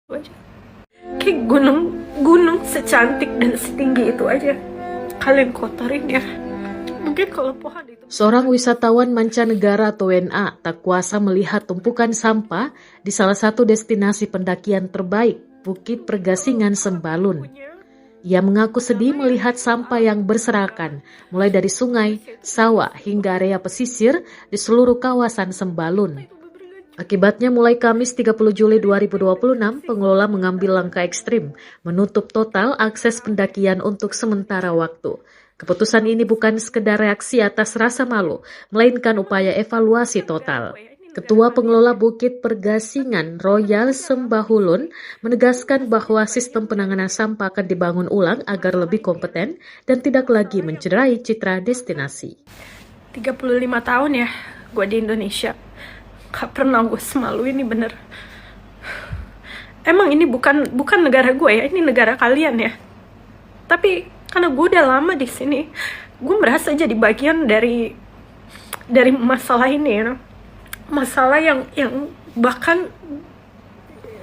Aja. Kayak gunung secantik dan setinggi itu aja kalian kotorin ya. Mungkin kalau pohon itu. Seorang wisatawan mancanegara atau WNA tak kuasa melihat tumpukan sampah di salah satu destinasi pendakian terbaik, Bukit Pergasingan Sembalun. Ia mengaku sedih melihat sampah yang berserakan, mulai dari sungai, sawah, hingga area pesisir di seluruh kawasan Sembalun. Akibatnya mulai Kamis 30 Juli 2026, pengelola mengambil langkah ekstrim, menutup total akses pendakian untuk sementara waktu. Keputusan ini bukan sekedar reaksi atas rasa malu, melainkan upaya evaluasi total. Ketua Pengelola Bukit Pergasingan Royal Sembahulun menegaskan bahwa sistem penanganan sampah akan dibangun ulang agar lebih kompeten dan tidak lagi mencederai citra destinasi. 35 tahun ya gue di Indonesia. Gak pernah gue semalu ini, bener. Emang ini bukan negara gue ya, ini negara kalian ya. Tapi karena gue udah lama di sini, gue merasa jadi bagian dari masalah ini, you know? Masalah yang bahkan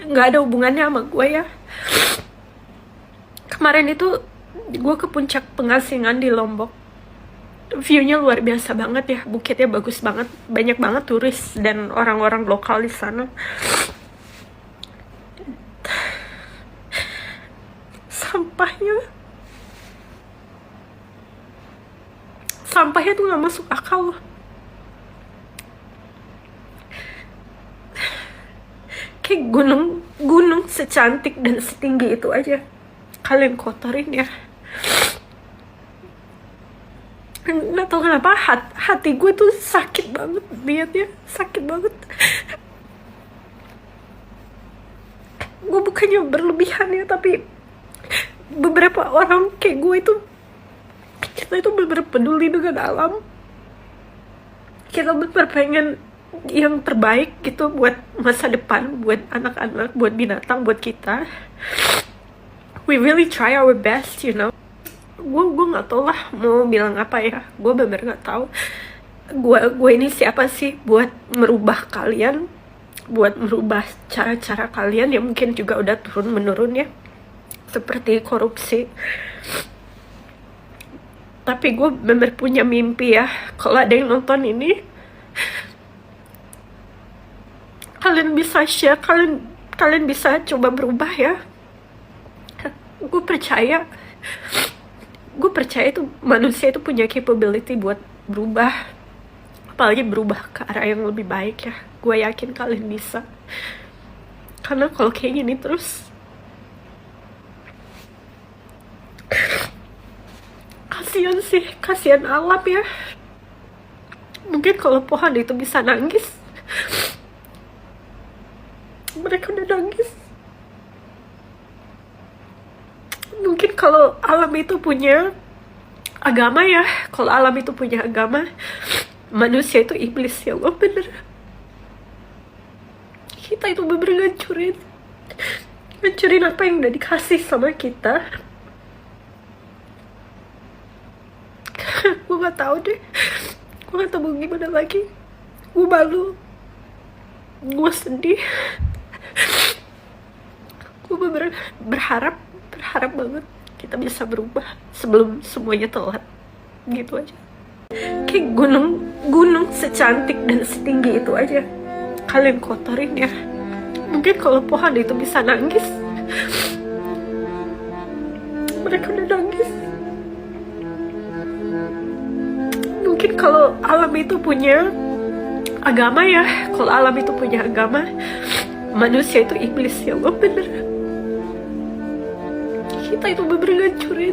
nggak ada hubungannya sama gue ya. Kemarin itu gue ke puncak Pengasingan di Lombok. View-nya luar biasa banget ya, bukitnya bagus banget, banyak banget turis dan orang-orang lokal di sana. Sampahnya tuh nggak masuk akal. Kayak gunung secantik dan setinggi itu aja kalian kotorin ya. Nggak tahu kenapa hati gue tuh sakit banget liatnya, sakit banget. Gue bukannya berlebihan ya, tapi beberapa orang kayak gue itu, kita itu bener-bener peduli dengan alam. Kita bener-bener pengen yang terbaik gitu buat masa depan, buat anak-anak, buat binatang, buat kita. We really try our best, you know. Gue nggak tahu lah mau bilang apa ya. Gue bener-bener nggak tahu. Gue ini siapa sih buat merubah kalian, buat merubah cara-cara kalian yang mungkin juga udah turun menurun ya, seperti korupsi. Tapi gue bener punya mimpi ya, kalau ada yang nonton ini, kalian bisa share, kalian bisa coba berubah ya. Gue percaya itu manusia itu punya capability buat berubah, apalagi berubah ke arah yang lebih baik ya. Gue yakin kalian bisa, karena kalau kayak gini terus, kasihan alam ya. Mungkin kalau pohon itu bisa nangis, mereka udah nangis. Mungkin kalau alam itu punya agama ya, kalau alam itu punya agama, manusia itu iblis ya Allah, bener. Kita itu bener ngancurin apa yang udah dikasih sama kita. Gue gak tahu deh, gue gak tahu gimana lagi. Gue malu, gue sedih, gue berharap banget kita bisa berubah sebelum semuanya telat, gitu aja. Kayak gunung secantik dan setinggi itu aja kalian kotorin ya. Mungkin kalau pohon itu bisa nangis, mereka udah nangis. Mungkin kalau alam itu punya agama ya, kalau alam itu punya agama, manusia itu iblis ya Allah, bener. Kita itu bener-bener ngancurin